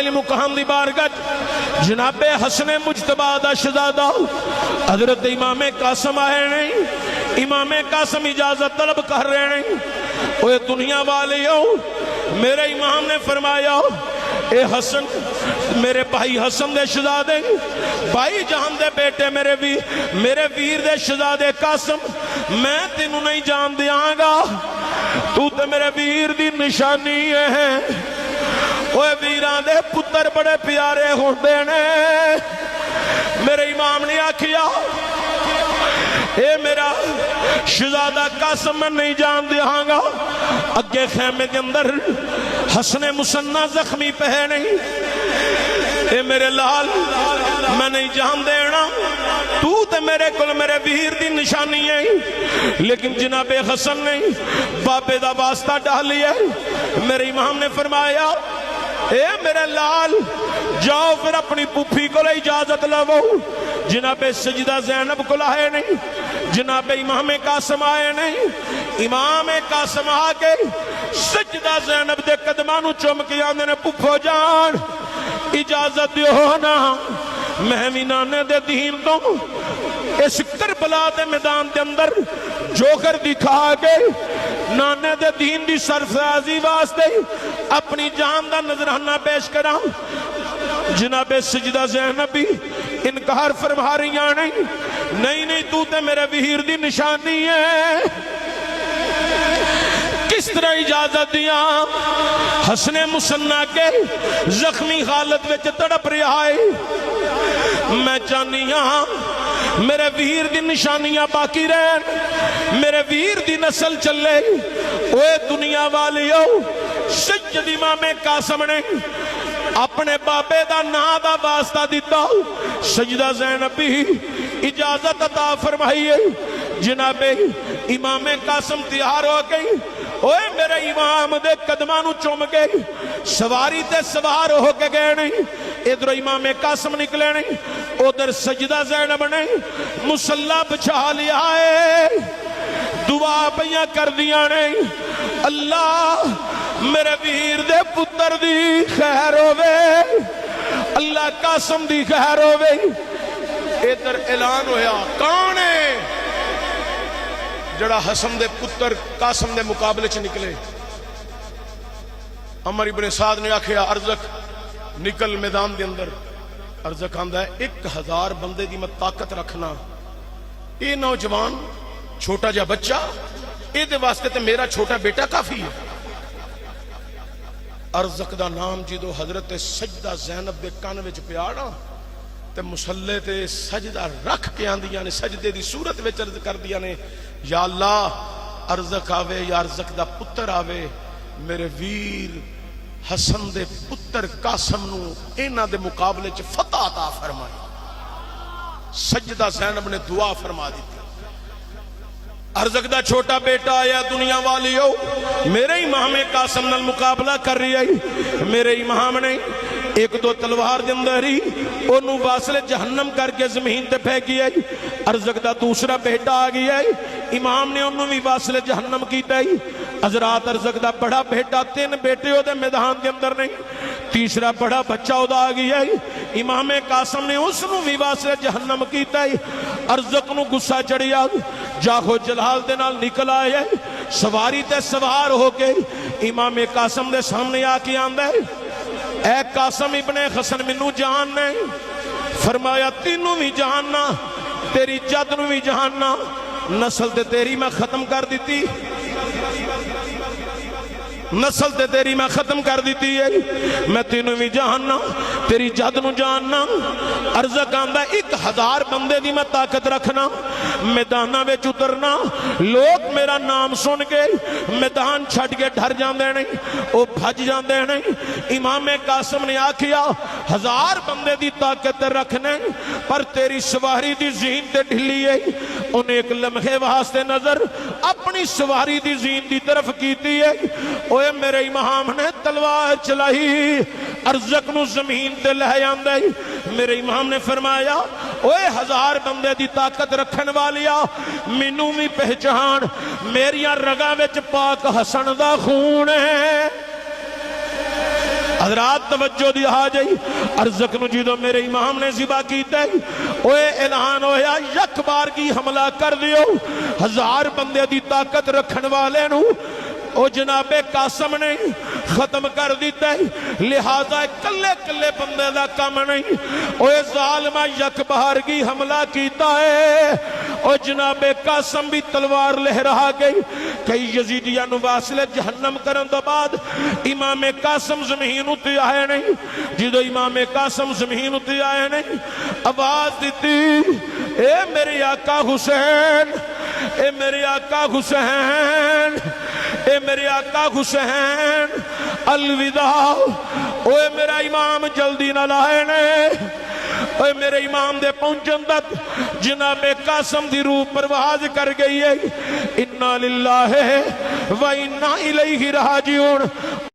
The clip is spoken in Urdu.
علی مقام دی بارگاہ جناب حسن مجتبی دا شہزادہ حضرت امام قاسم آئے نہیں، امام قاسم اجازت طلب کر رہے نہیں۔ اوہ دنیا والے ہو، میرے امام نے فرمایا اے حسن، میرے بھائی حسن دے شہزادے، بھائی جان دے بیٹے میرے ویر دے شہزادے قاسم، میں تینوں نہیں جان دیاں گا، تو تے میرے ویر دی نشانی ہے۔ اوہ ویران دے پتر بڑے پیارے ہوندے نے۔ میرے امام نے آکھیا اے میرا شہزادہ قاسم میں نہیں جان دیاں گا۔ اگے خیمے کے اندر حسن مسنہ زخمی پہے نہیں، اے میرے لال میں نہیں جان دینا، تو تے میرے کل میرے ویر دی نشانی ہے۔ لیکن جناب حسن نے بابے دا واسطہ ڈالی ہے۔ میرے امام نے فرمایا اے میرے لال جاؤ پھر اپنی پھوپھی کو لے اجازت لو۔ جناب سجدہ زینب کو لائے نہیں، جناب امام قاسم آئے نہیں۔ امام قاسم آگے سجدہ زینب دے قدمانو چمکی آنے نے پھوپھو جان اجازت دیو نا، میں نانے دے دین تو اس کربلا دے میدان دے اندر جو کر دکھا گئے، نانے دے دین دی سرفرازی واسطے اپنی جان دا نظرانہ پیش کرا۔ جناب سجدہ زینب بھی انکار فرما رہی نہیں، تو تے میرے ویر دی نشانی ہے۔ کس طرح اجازت دیا؟ حسن مسنہ کے زخمی حالت وچ تڑپ رہا ہے، میں چاہنی ہاں میرے ویر دی نشانیاں باقی رہن، میرے ویر دی نسل چلے۔ اوے دنیا والیو، سید امام قاسم نے اپنے بابے دا نا دا واسطہ دیتا، سجدہ زینب بھی اجازت عطا فرمائی ہے۔ جناب امام قاسم تیار ہو گئی، اوے میرے امام دے قدمانو چوم گئی، سواری تے سوار ہو کے گئے نہیں، ادھر امام قاسم نکلے نہیں، ادھر سجدہ زینب نے مسلح بچھا لیا ہے، دعا پیاں کر دیا نہیں، اللہ میرے ویر دے پتر دی خیر ہووے، اللہ قاسم دی خیر ہووے۔ ادھر اعلان ہویا کون ہے جڑا حسن دے پتر قاسم دے مقابلے چ نکلے؟ عمر ابن سعد نے آکھیا ارزق نکل میدان دے اندر۔ ارزق آندہ ہے 1000 بندے دی میں طاقت رکھنا، اے نوجوان چھوٹا جا بچہ، اے دے واسطے تے میرا چھوٹا بیٹا کافی ہے۔ ارزق دا نام جدو حضرت سجدہ زینب دے کان وچ پیاڑا تے مسلح تے سجدہ رکھ کے آندیاں نے، سجدے دی صورت وچ عرض کر دیا نے یا اللہ ارزق آوے یا ارزق دا پتر آوے، میرے ویر حسن دے پتر قاسم نو اینا دے مقابلے چ فتح عطا فرمائی۔ سجدہ زینب نے دعا فرما دی، ارزق دا چھوٹا بیٹا آیا دنیا والی ہو، میرے امام قاسم نال مقابلہ کر رہی ہے۔ میرے امام نے ایک دو تلوار دے اندر ہی انہوں واصل جہنم کر کے زمین تے پھینکی ہے۔ ارزق دا دوسرا بیٹا آ گیا ہے، امام نے انہوں بھی واصل جہنم کیتا ہے۔ حضرات ارزق دا بڑا بیٹا، 3 بیٹے ہو دے میدان دے اندر نہیں، تیسرا بڑا بچہ ہو دا آ گیا ہے، امام قاسم نے اس نو بھی واصل جہنم کیتا ہے۔ ارزق نو گسا چڑھیا، جاہو جلال دے نال نکل آئے، سواری تے سوار ہو کے امام قاسم دے سامنے آ کے آندہ ہے، اے قاسم ابن حسن منو جان نہیں؟ فرمایا تینوں بھی جاننا، تیری جد نو بھی جاننا، نسل تے تیری میں ختم کر دیتی، نسل تے تیری میں ختم کر دیتی ہے، میں تینوں بھی جاننا، تیری جد نو جاننا۔ ارزق آندہ 1000 بندے دی میں طاقت رکھنا، میدانہ وچ اترنا، لوگ میرا نام سن کے میدان چھٹ کے ڈر جاندے نہیں، او بھج جاندے نہیں۔ امام قاسم نے آکھیا 1000 بندے دی طاقت رکھنے پر تیری سواری دی زین تے ڈھلی ہے۔ انہیں ایک لمحے واسطے نظر اپنی سواری دی زین دی طرف کیتی ہے، اوے میرے امام نے تلوار چلائی، ارزق نو زمین تے لے آندے۔ میرے امام نے فرمایا اوے 1000 بندے دی طاقت رکھن والیا، مینوں بھی پہچان، میریاں رگاں وچ پاک حسن دا خون ہے۔ حضرات توجہ دی آ جائی ارزق نو جدو میرے امام نے ذبح کیتا ہے اوے اعلان ہویا یک بار کی حملہ کر دیو 1000 بندے دی طاقت رکھن والے نو او جناب قاسم نے ختم کر دیتا ہے لہذا کلے کلے بندے دا کام نہیں اوے ظالمہ یک بار کی حملہ کیتا ہے او جناب قاسم بھی تلوار لہرا گئی کئی یزیدیاں نو واصل جہنم کرن تو بعد امام قاسم زمین اتے آئے نہیں جدو امام قاسم زمین اتے آئے نہیں آواز دیتی اے میرے آقا حسین اے میرے آقا حسین اے میرے آقا حسین الوداع اوے میرا امام جلدی نہ لائے نے اوے میرے امام دے پہنچن تک جناب قاسم دی روح پرواز کر گئی ہے انا للہ و انا الیہ راجعون